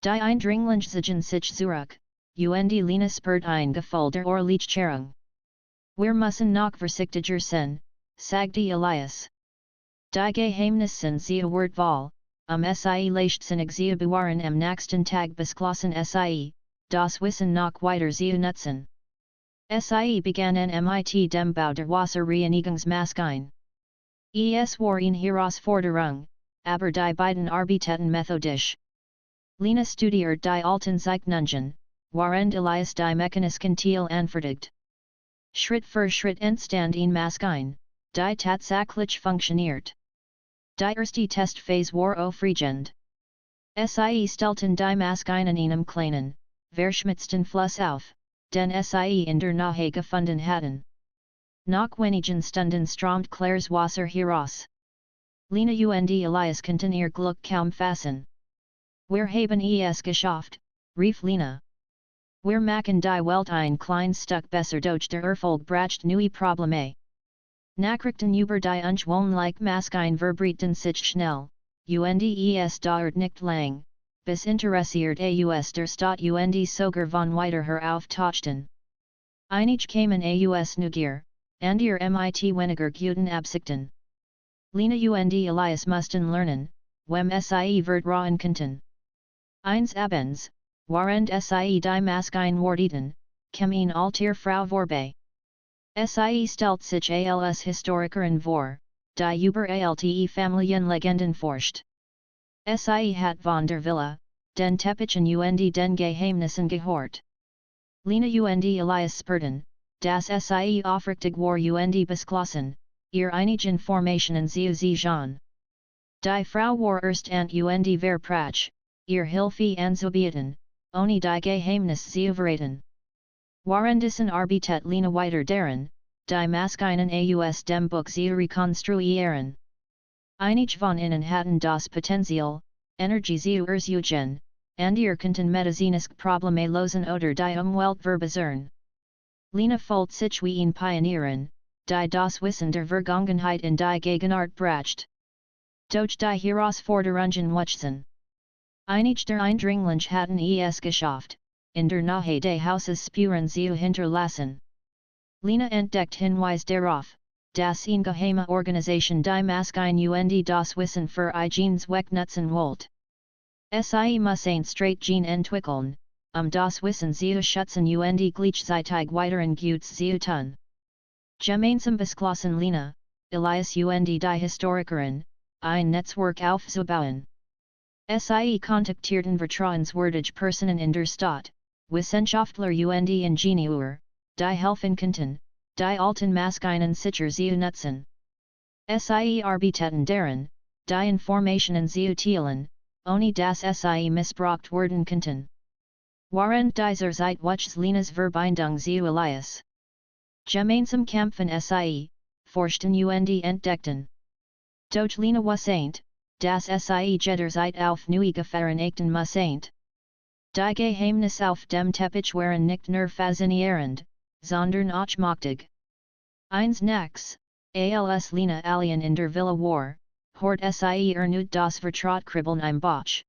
Die Eindringlinge zogen sich zurück, und Lina spürt ein Gefühl der Erleichterung. Wir müssen noch vorsichtiger sein, sagte Elias. Die Geheimnisse sind sehr wertvoll, sie leichtsinnig zu bewahren am nächsten Tag beschlossen sie, das Wissen noch weiter zu nutzen. Sie begannen mit dem Bau der Wasserreinigungsmaschine. Es war eine Herausforderung, aber die beiden arbeiteten methodisch. Lina studiert die alten Zeichnungen, während Elias die Mechanisken Teil anfertigt. Schritt für Schritt entstand eine Maschine, die tatsächlich funktioniert. Die erste Testphase war aufregend. Sie stellten die Maschine in einem kleinen, verschmitzten Fluss auf, den sie in der Nähe gefunden hatten. Nach wenigen Stunden strömt klares Wasser heraus. Lina und Elias konnten ihr Glück kaum fassen. Wir haben es geschafft, rief Lina. Wir machen die Welt ein klein Stück besser durch der Erfolg bracht neue Probleme. Nachrichten über die ungewohnliche Maschine verbreiten sich schnell, und es dauert nicht lang, bis interessiert aus der Stadt und sogar von weiter auftauchten. Einige kamen aus Neugier, und ihr mit weniger guten Absichten. Lina und Elias mussten lernen, wem sie vertrauen konnten. Eines Abends, während sie die Maschine warteten, kam eine alte Frau vorbei. Sie stellt sich als Historikerin vor, die über alte Familienlegenden forscht. Sie hat von der Villa, den Teppichen und den Geheimnissen gehört. Lina und Elias Spurten, das Sie aufrichtig war und beschlossen, ihr einige Informationen zu sichern. Die Frau war erst und verprach, ihr Hilfe anzubieten, ohne die Geheimnis zu verraten. Währenddessen arbeitet Lina weiter daran, die Maschinen aus dem Buch zu rekonstruieren. Einige von ihnen hatten das Potenzial, Energie zu erzeugen, und ihr konnten medizinische Probleme lösen oder die Umwelt verbessern. Lina folgt sich wie ein Pionieren, die das Wissen der Vergangenheit in die Gegenwart bracht. Durch die Herausforderungen wuchsen. Einige der Eindringlinge hatten es geschafft, in der Nähe des Hauses Spuren zu hinterlassen. Lina entdeckt Hinweis darauf, dass eine geheime Organisation die Maschinen und das Wissen für Eigenes Zweck nutzen wollte. Sie muss ein Strategie entwickeln, das Wissen zu schützen und gleichzeitig weiteren Gutes zu tun. Gemeinsam beschlossen Lina, Elias und die Historikerin, ein Netzwerk aufzubauen. Sie kontaktierten vertrauenswürdige Personen in der Stadt, Wissenschaftler und Ingenieur, die helfen konnten, die alten Maschinen sicher zu nutzen. Sie arbeiteten daran, die Informationen zu teilen, ohne dass sie missbraucht werden konnten. Während dieser Zeit wuchs Linas Verbindung zu Elias. Gemeinsam kämpfen Sie, forschten und entdeckten. Durch Lina wusste, dass Sie jederzeit auf neue Gefahren achten mussten. Die Geheimnisse auf dem Teppich waren nicht nur faszinierend, sondern auch mächtig. Eines Nachts, als Lina allein in der Villa war, hört Sie erneut das Vertrautkribbeln im Bauch.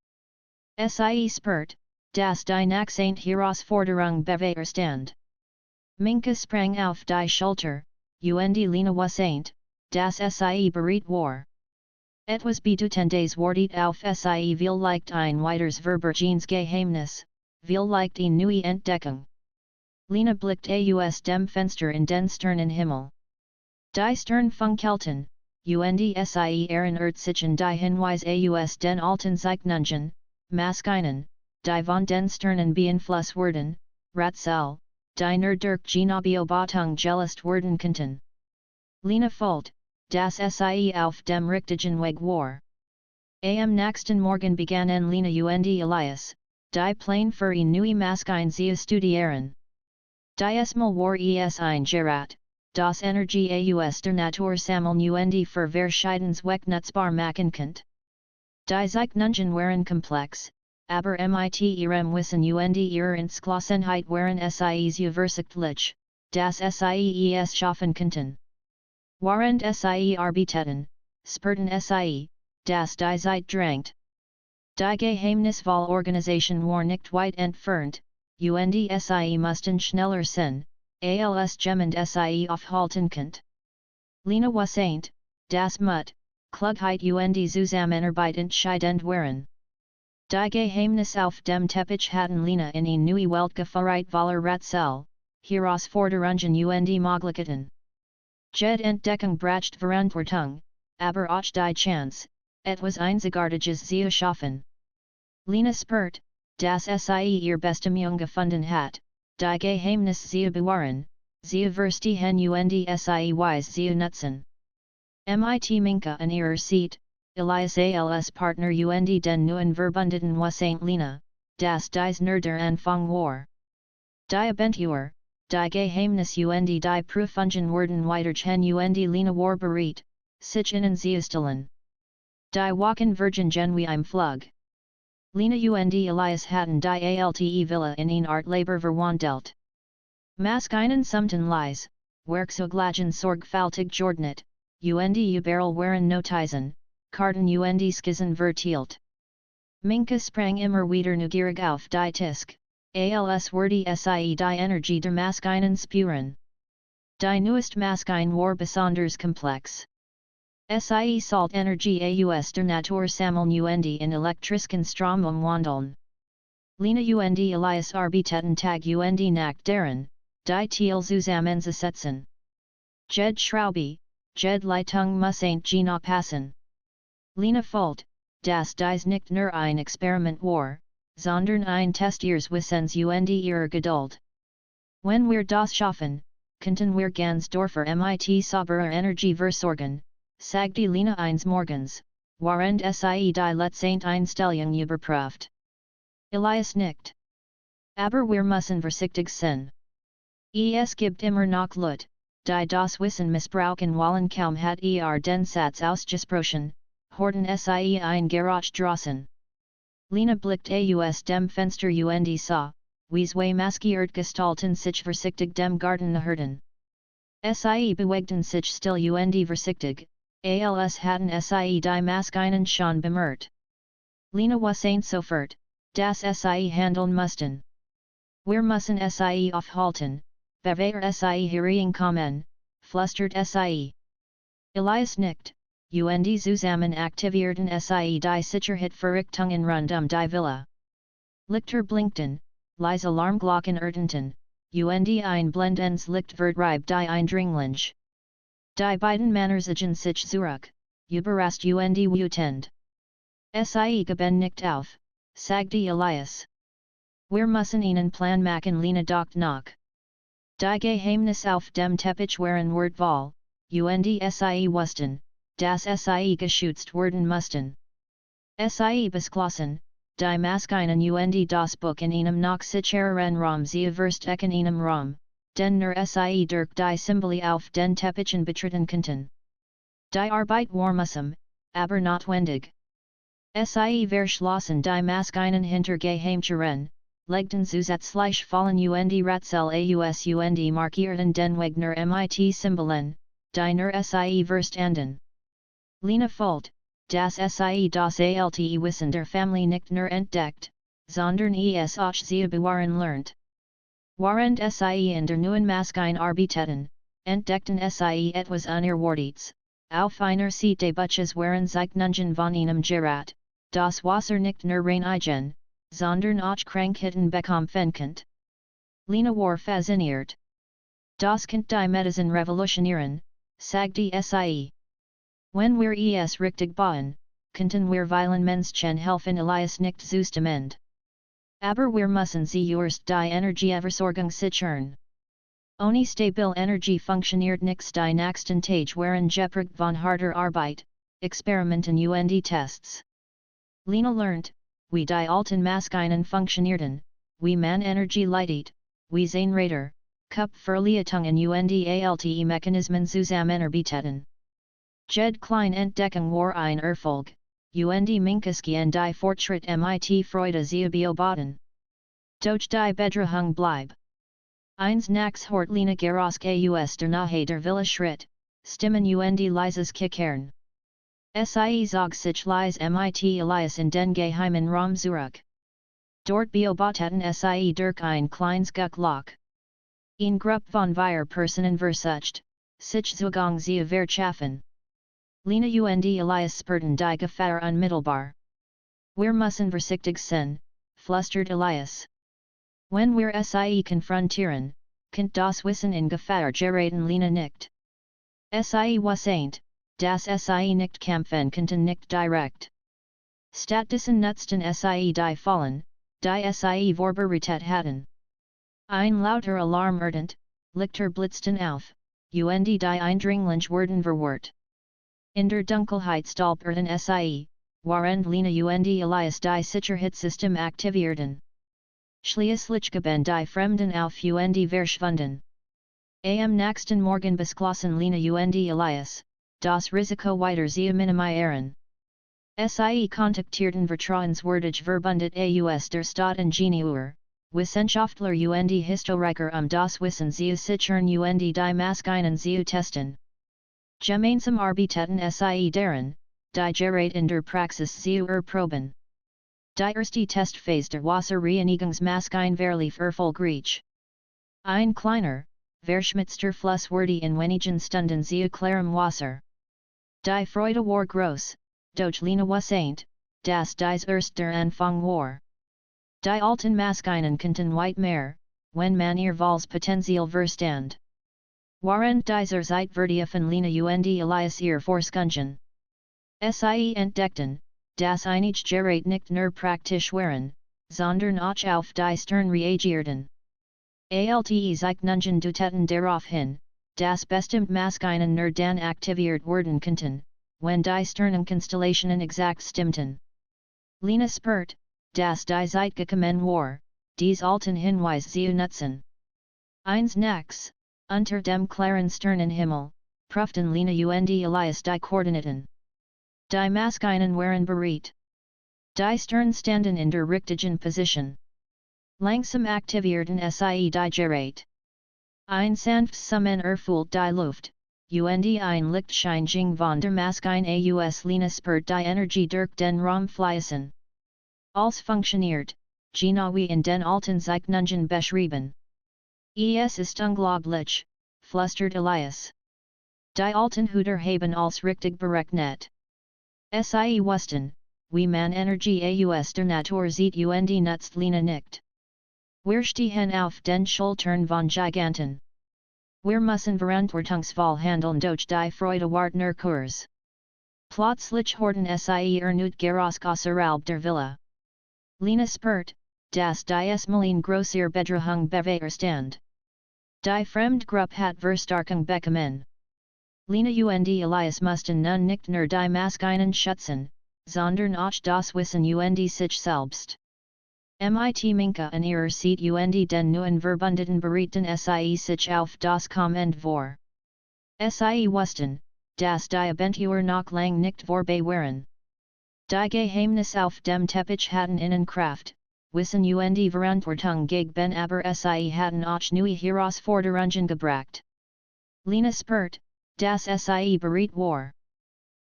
Sie spürt, dass die Nachsehnte Herausforderung bevorstand. Minka sprang auf die Schulter, und Lina wusste, dass Sie bereit war. Etwas Bedeutendes wartet auf Sie vielleicht ein weiteres Verborgenes Geheimnis, vielleicht eine neue Entdeckung. Lina blickt aus dem Fenster in den Sternenhimmel. Die Sternfunkelten, und Sie erinnert sich an die Hinweise aus den alten Zeichnungen, Maschinen, die von den Sternen beeinflusst wurden, Rätsel, die nur durch Beobachtung gelöst werden konnten. Lina folgt, dass Sie auf dem richtigen Weg war. Am nächsten Morgen begannen Lina und Elias, die Pläne für eine neue Maschine zu studieren. Diesmal war es ein Gerät, das Energie aus der Natur sammeln und für verschiedene Zwecke nutzbar machen konnte. Die Zeichnungen waren komplex, aber mit ihrem Wissen und ihrer Entschlossenheit waren Sie übersichtlich, dass Sie es schaffen konnten. Während Sie arbeiteten, spürten Sie, dass die Zeit drängt. Die Geheimnisvoll-Organisation war nicht weit entfernt, und Sie mussten schneller sein, als jemand Sie aufhalten konnte. Lina wusste, dass Mut, Klugheit und Zusammenarbeit entscheidend waren. Die Geheimnisse auf dem Teppich hatten Lina in eine neue Welt geführt voller Rätsel, Herausforderungen und Möglichkeiten. Jede Entdeckung brachte Verantwortung, aber auch die Chance, etwas Einzigartiges zu schaffen. Lina spürt, dass Sie ihr Bestimmung gefunden hat, die Geheimnisse zu bewahren, zu verstehen und Sie weise zu nutzen. Mit Minka an ihrer Seite, Elias als Partner und den neuen Verbündeten wusste Lina, dass dies nur der Anfang war. Die Abentur, die Geheimnisse und die Prüfungen werden weitergehen und Lina war bereit, sich ihnen zu stellen. Die Wochen vergingen wie im Flug. Lina und Elias hatten die alte Villa in eine Art Labor verwandelt. Maschinen summten Leis, Werkzeuglage sorgfältig geordnet, und überall waren Notizen, Karten und Skizzen verteilt. Minka sprang immer wieder neugierig auf die Tisch, als wurde Sie die Energie der Maschinen spüren. Die neueste Maschine war besonders komplex. Sie sollte Energie aus der Natur sammeln und in elektrischen Strom umwandeln. Lina und Elias arbeiteten Tag und Nacht daran, die Teil zusammenzusetzen. Jede Schraube, jede Leitung muss genau passen. Lina folgt, dass dies nicht nur ein Experiment war, sondern ein Test ihres Wissens und ihrer Geduld. Wenn wir das schaffen, könnten wir ganz Dorfer mit sauberer Energie versorgen, sagte Lena eines Morgens, während sie die letzte Einstellung überprüft. Elias nickt. Aber wir müssen vorsichtig sein. Es gibt immer noch Leute, die das Wissen missbrauchen wollen, kaum hat den Satz ausgesprochen, horten sie ein Garage draußen. Lena blickt aus dem Fenster und sah, wie zwei maskiert Gestalten sich vorsichtig dem Garten näherten. Sie bewegten sich still und vorsichtig, als hatten sie die Maskinen schon bemerkt. Lena wusste sofort, dass sie handeln mussten. Wir müssen sie aufhalten, bevor sie hereinkommen, flüstert sie. Elias nickt, und zusammen aktivierten sie die Sicherheitsvorrichtungen rund die Villa. Lichter blinkten, leise Alarmglocken ertönten, und ein blendendes Licht vertrieb die Eindringlinge. Die beiden Männer zogen sich zurück, überrascht und wütend. Sie geben nicht auf, sagte Elias. Wir müssen einen Plan machen, Lena dacht nach. Die Geheimnisse auf dem Teppich waren Wortwahl, und sie wussten, dass sie geschützt werden mussten. Sie beschlossen, die Maskinen und das Buch in einem noch sichereren Raum sie verstecken in einem Raum, den nur sie durch die Symbole auf den Teppichen betreten konnten. Die Arbeit war mühsam, aber notwendig. Sie verschlossen die Maskinen hinter Geheimtüren, legten zusätzlich Fallen und Rätsel aus und markierten den Weg nur mit Symbolen, die nur sie verstanden. Lena folgt, dass sie das alte Wissen der Familie nicht nur entdeckt, sondern es auch sie bewahren lernt. Während sie in der neuen Maskine arbeiteten, entdeckten sie etwas Unerwartetes, auf einer Seite Buches waren sich nun von einem Gerät, das Wasser nicht nur reinigen, sondern auch Krankheiten bekämpfen konnte. Lena war fasziniert. Das könnte die Medizin revolutionieren, sagte sie. Wenn wir es richtig bauen, könnten wir vielen Menschen helfen, Elias nickt zustimmend. Aber wir müssen sie erst die Energieversorgung sichern. Ohne stabil Energie funktioniert nix die nächsten Tage waren geprägt von harter Arbeit, Experimenten und Tests. Lena lernt, wie die alten Maskinen funktionierten, wie man Energie leitet, wie Zahnräder, Kupferleitungen und alte Mechanismen zusammenarbeiteten. Jed klein Entdeckung war ein Erfolg, und Minkeski die Fortschritt mit Freude sie beobachten. Doch die Bedrohung blieb. Eins nachts hort Lena Garosk aus der Nähe der Villa Schritt, Stimmen und leises Kickern. Sie zog sich leise mit Elias in den geheimen Raum zurück. Dort beobachteten sie durch ein kleines Guckloch. Ein Gruppe von vier Personen versucht, sich zugang sie verschaffen. Lena und Elias spürten die Gefahr unmittelbar. Wir müssen vorsichtig sein, flüstert Elias. Wenn wir sie konfrontieren, könnte das Wissen in Gefahr geraten, Lena nickt. Sie wusste, dass sie nicht kämpfen konnten, nicht direkt. Stattdessen nutzten sie die Fallen, die sie vorbereitet hatten. Ein lauter Alarm ertönt, Lichter blitzten auf, und die Eindringlinge wurden verwirrt. In der Dunkelheit stolperten sie, während Lena und Elias die Sicherheitssystem aktivierten. Schließlich gaben die Fremden auf und verschwunden. Am nächsten Morgen beschlossen Lena und Elias, das Risiko weiter zu minimieren. Sie kontaktierten vertrauenswürdig verbundet aus der Stadtingenieur, Wissenschaftler und Historiker das Wissen zu sichern und die Maskinen zu testen. Gemeinsam arbeiteten sie daran, die Gerät in der Praxis zu erproben. Die erste Testphase der Wasserreinigungsmaskine verlief erfolgreich. Ein kleiner, verschmutzter Fluss wurde in wenigen Stunden zu klarem Wasser. Die Freude war groß, doch Lena wusste, dass dies erst der Anfang war. Die alten Maskinen konnten weit mehr, wenn man ihr volles Potenzial verstand. Während dieser Zeit vertiefen Lena und Elias ihr Forschungen. Sie entdeckten, dass einige Gerät nicht nur praktisch waren, sondern auch auf die Stern reagierten. Alte Zeichnungen deuteten darauf hin, dass bestimmt Maschinen nur dann aktiviert werden konnten, wenn die Sternenkonstellationen exakt stimmten. Lina spürt, dass die Zeit gekommen war, dies alten Hinweis zu nutzen. Eins nachts, unter dem klaren Sternenhimmel, prüften Lina und Elias die Koordinaten. Die Maschinen waren bereit. Die Stern standen in der richtigen Position. Langsam aktivierten sie die Gerät. Ein sanftes Summen erfüllt die Luft, und ein Lichtschein von der Maschine aus Lina spürt die Energie durch den Raum fließen. Alles funktioniert, genau wie in den alten Zeichnungen beschrieben. Es ist unglaublich, flüstert Elias. Die alten Hüter haben alles richtig berechnet. Sie wussten, wie man Energie aus der Natur sieht und nutzt Lina nicht. Wir stehen auf den Schultern von Giganten. Wir müssen verantwortungsvoll handeln durch die Freude Wartner Kurs. Plötzlich horten sie erneut Geräusch außerhalb der Villa. Lina spürt, dass die Esmeline großer Bedrohung bewahrstand. Die Fremdgruppe hat Verstärkung bekommen. Lina und Elias mussten nun nicht nur die Maschinen schützen, sondern auch das Wissen und sich selbst. Mit Minka an ihrer Seat und den neuen Verbündeten bereiten sie sich auf das Kommende vor. Sie wussten, dass die Abentur noch lang nicht vorbei waren. Die Geheimnisse auf dem Teppich hatten ihnen Kraft, Wissen und Verantwortung gegeben aber sie hatten auch neue Herausforderungen gebracht. Lina spürt, dass sie bereit war.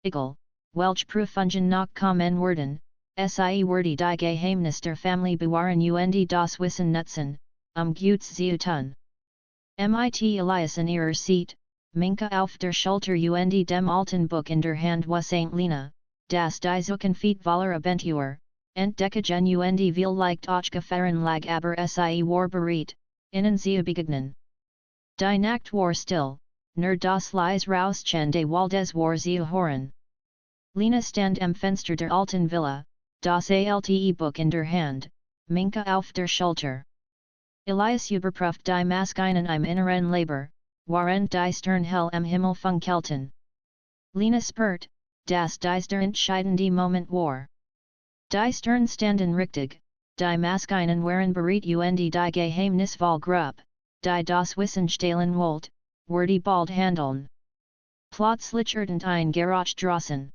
Egal, welche Prüfungen noch kommen werden, sie werde die Geheimnisse der Familie bewahren und das Wissen nutzen, Gutes zu tun. Mit Elias in ihrer Seat, Minka auf der Schulter und dem alten Buch in der Hand wusste Lina, dass die Zukunft voller Abentur, entdecken und vielleicht auch Gefahren lag aber sie war bereit, ihnen zu begegnen. Die Nacht war still, nur das leise Rauschen des Waldes war zu hören. Lina stand am Fenster der alten Villa, das alte Buch in der Hand, Minka auf der Schulter. Elias überprüft die Maschinen im inneren Labor, während die Sternhell am Himmel funkelten. Lina spürt, dass dies der entscheidende Moment war. Die Stern standen richtig, die Maschinen waren bereit und die Geheimnisvolle Gruppe, die das Wissen stehlen wollte, wurde bald handeln. Plötzlich ertönt ein Geräusch draußen.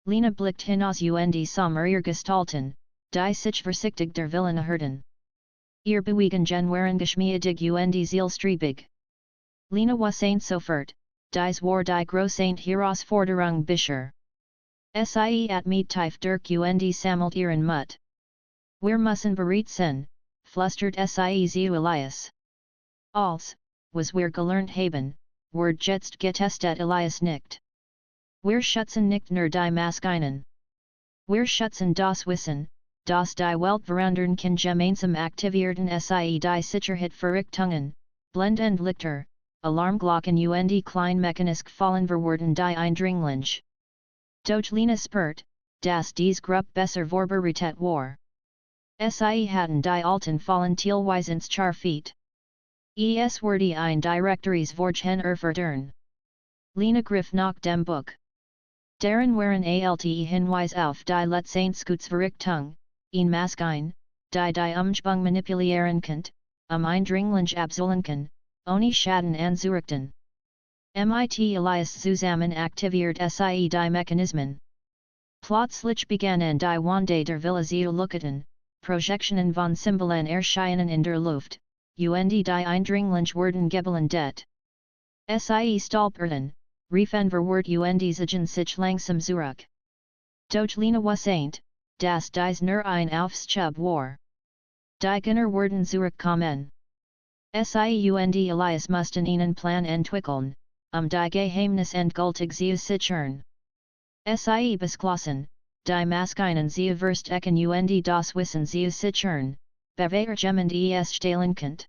Lina blickt hinaus und sah mehrere Gestalten, die sich vorsichtig der Villa näherten. Ihr Bewegungen waren geschmeidig und zielstrebig. Lina wusste sofort, dies war die große Herausforderung bisher. Sie mit tief durch und sammelt ihren Mut. Wir müssen bereit sein, flüstert sie zu Elias. Als, was wir gelernt haben, wird jetzt getestet Elias nicht. Wir schützen nicht nur die Maschinen. Wir schützen das Wissen, das die Welt verandern kann gemeinsam aktivierten die Sicherheit Verrichtungen, blendend Lichter, Alarmglocken und Kleinmechanisk fallen verwerten die Eindringlinge. Doch Lina spürt, dass dies Gruppe besser vorbereitet war. Sie hatten die alten Fallen teilweise ins Charfeet. Es wurde ein Directories Vorgehen erfordern. Lina griff nach dem Buch. Darin waren alte Hinweis auf die Letztenschutzverrichtung, ein Maschine, die Umgebung manipulieren könnt, Eindringlinge abzulenken kann, ohne Schaden anzurichten. Mit Elias zusammen aktiviert sie die Mechanismen. Plötzlich begannen die Wände der Villa zu leuchten, Projektionen von Symbolen erscheinen in der Luft, und die Eindringlinge wurden geblendet. Sie stolperten, riefen verwirrt und zogen sich langsam zurück. Doch Lina wusste, dass dies nur ein Aufschub war. Die Gunner wurden zurückkommen. Sie und Elias mussten einen Plan entwickeln, die Geheimnisse endgültig zu sichern. Sie beschlossen, die Maschinen zu verstecken und das Wissen zu sichern, bewahrgement es stehlen könnt.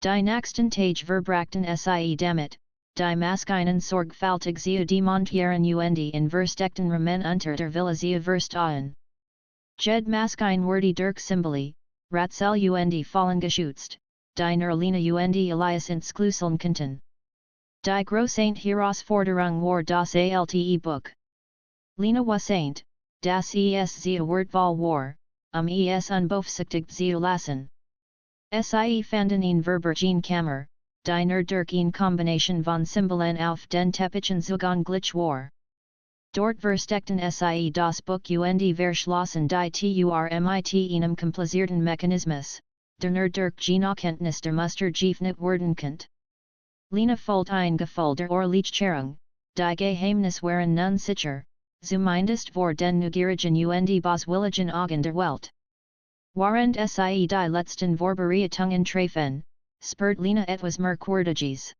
Die nächsten Tage verbrachten sie damit, die Maschinen sorgfältig zu demontieren und in versteckten Räumen unter der Villa zu verstauen. Jed Maskine Wordy Dirk Symboli, Ratzel und Fallen geschützt, die Nerlina und Elias Inskluseln Kanten. Die Großaint Herausforderung war das Alte Buch. Lina Wassaint, das es Wortwahl war, es unbeaufsichtigt zu lassen. Sie fanden in Verborgene Kammer, die nur durch eine Kombination von Symbolen auf den Teppichen zugänglich war. Dort versteckten sie das Buch und verschlossen die mit einem komplizierten Mechanismus, der nur durch Genokenntnis der Muster geöffnet werden konnte. Lina folgt ein Gefühl der Orlichcherung, die Geheimnisse waren nun sicher, zumindest vor den Neugierigen und Boswilligen Augen der Welt. Warend sie die letzten Vorbereitungen treffen, spürt Lina etwas Merkwürdiges.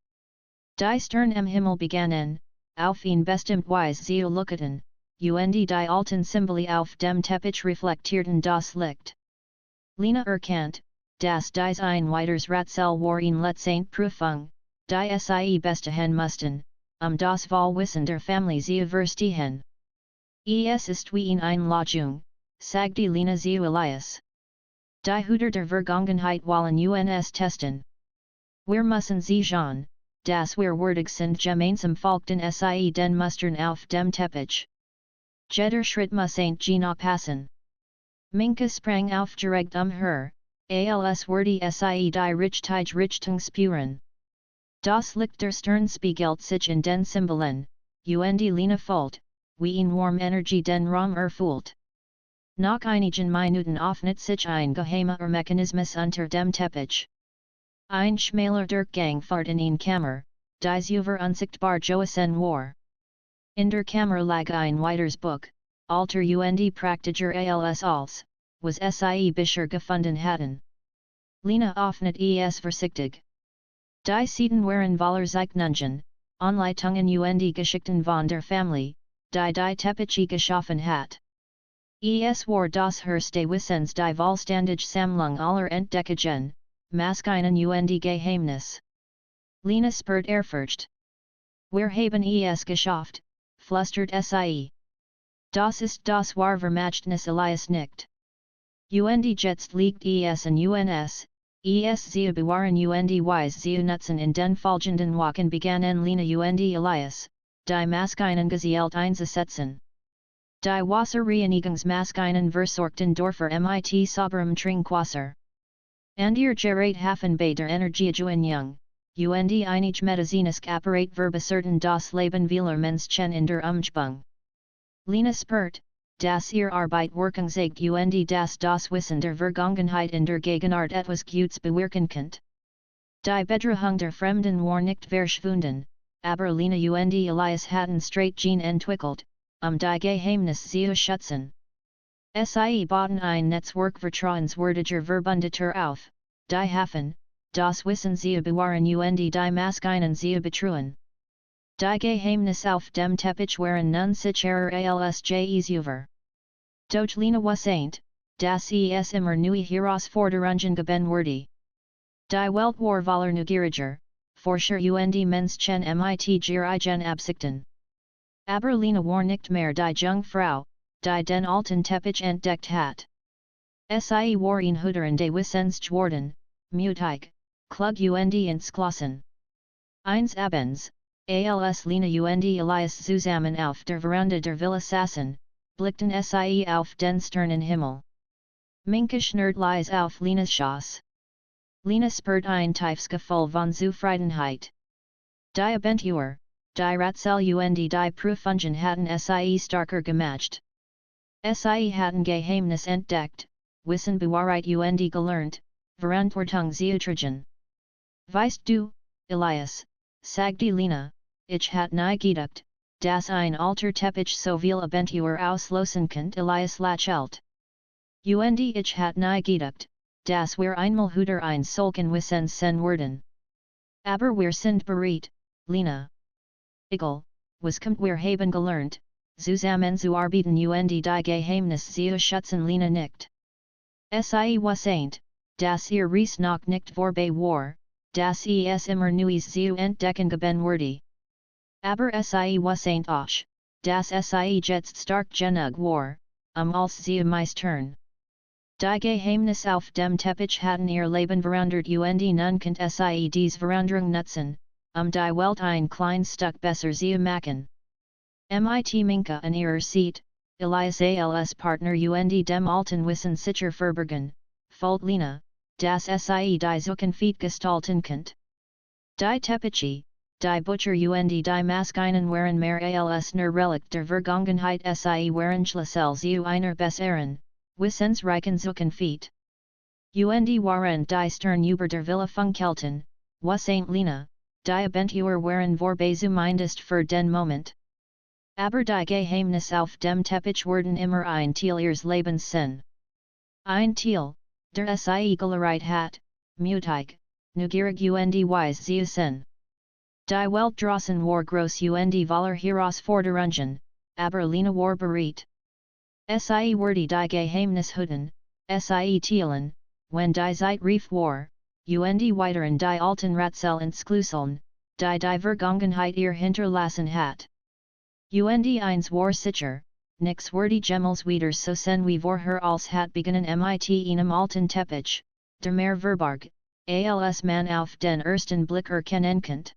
Die Stern im Himmel begannen, auf ihn bestimmt Weise zu leuchten, und die alten Symbole auf dem Teppich reflektierten das Licht. Lina erkannt, dass dies ein weiteres Rätsel war in letzten Prüfung, die sie bestehen mussten, das Wahlwissen der Familie zu verstehen. Es ist wie in Einladung, sagte Lina zu Elias. Die Hüter der Vergangenheit wollen uns testen. Wir müssen sehen, dass wir würdig sind gemeinsam folgten sie den Mustern auf dem Teppich. Jeder Schritt muss genau passen. Minka sprang auf direkt her, als würde sie die Richtung spüren. Das Licht der Stern spiegelt sich in den Symbolen, und Lina folgt, wie in warm Energie den Raum erfüllt. Nach einigen Minuten öffnet sich ein geheimer Mechanismus unter dem Teppich. Ein schmaler Durchgang fährt in eine Kammer, die über unsichtbar Joassen war. In der Kammer lag ein weiteres Buch, alter und praktischer als, was sie bisher gefunden hatten. Lina öffnet es vorsichtig. Die Seiten waren voller Zeichnungen, Anleitungen und Geschichten von der Familie, die Teppiche geschaffen hat. Es war das erste Wissens die vollständige Sammlung aller Entdeckungen, Maskinen und Geheimnisse. Lina spürt Ehrfurcht. Wir haben es geschafft, flüstert sie. Das ist das wahre Vermächtnis Elias nickt. Und jetzt liegt es in uns, es zu bewahren und Weise zu nutzen in den folgenden Wochen begannen Lina und Elias, die Maskinen gezielt einzusetzen. Die Wasserreinigungsmaskinen versorgten Dörfer mit sauberem Trinkwasser. Und ihr Gerät Hafen bei der Energiegewinnung, und einige medizinisch Apparat verbesserten das Leben vieler Menschen in der Umgebung. Lina spürt, dass ihr Arbeit Wirkung zeigt und dass das Wissen der Vergangenheit in der Gegenwart etwas Gutes bewirken könnt. Die Bedrohung der Fremden war nicht verschwunden, aber Lina und Elias hatten Strategien entwickelt, die Geheimnisse zu schützen. Sie bauten ein Netzwerk vertrauenswürdiger Verbündeter auf, die Hafen, das Wissen zu bewahren und die Maskinen zu betreuen. Die Geheimnisse auf dem Teppich waren nun sicherer als je zuvor. Doch Lina Wassaint, dass es immer neue Herausforderungen geben würde. Die Welt war voller Neugieriger, Forscher und Menschen mit gierigen Absichten. Aber Lina war nicht mehr die Jungfrau, die den alten Teppich entdeckt hat. Sie war ein Hüterin des Wissens geworden, mutig, klug und entschlossen. Eines Abends, als Lina und Elias zusammen auf der Veranda der Villa saßen, blickten sie auf den Sternenhimmel. Minka schnurrt leise auf Linas Schoß. Lina spürt ein tiefes Gefühl von Zufriedenheit. Die Abentur, die Rätsel und die Prüfungen hatten sie starker gemacht. Sie hatten Geheimnis entdeckt, Wissen bewahrt und gelernt, Verantwortung zu tragen. Weißt du, Elias, sagte Lina, ich hat nie gedacht, dass ein alter Teppich so viel Abentur auslösen könnt. Elias lächelt. Und ich hat nie gedacht, dass wir einmal Hüter ein solchen Wissen sein würden. Aber wir sind bereit, Lina. Egal, was kommt wir haben gelernt, zusammen zu arbeiten und die Geheimnisse zu schützen. Lina nickt. Sie Wassaint, dass ihr Reis noch nicht vorbei war, dass es immer Neues zu entdecken geben würde. Aber sie Wassaint auch, dass sie jetzt stark genug war, als sie meistern. Die Geheimnisse auf dem Teppich hatten ihr Leben verandert und nun könnt sie dies Veränderung nutzen, die Welt ein kleines Stück besser zu machen. Mit Minka an ihrer Seite, Elias als Partner und dem alten Wissen sicher verborgen, Fold Lena, das sie die Zukunft gestalten könnt. Die Teppiche, die Butcher und die Maschinen waren mehr als nur Relikt der Vergangenheit sie waren Schlüssel zu einer besseren, wissensreichen Zukunft. Und waren die Stern über der Villa Funkelten, was Saint Lena, die Abentur waren vorbei zumindest für den Moment. Aber die Geheimnisse auf dem Teppich wurden immer ein Teil ihres Lebens sein. Ein Teil, der sie gelernt hat, mutig, neugierig und wise zu sein. Die Welt draußen war groß und voller Herausforderungen, aber Lena war bereit. Sie wurde die Geheimnis hüten, sie teilen, wenn die Zeit reif war, und weiteren die alten Rätsel entschlüsseln, die Vergangenheit ihr hinterlassen hat. Und eins war sicher, nix wurde jemals wieder so sein wie vorher als hat beginnen mit einem alten Teppich, der mehr Verborg, als man auf den ersten Blick erkennen könnt.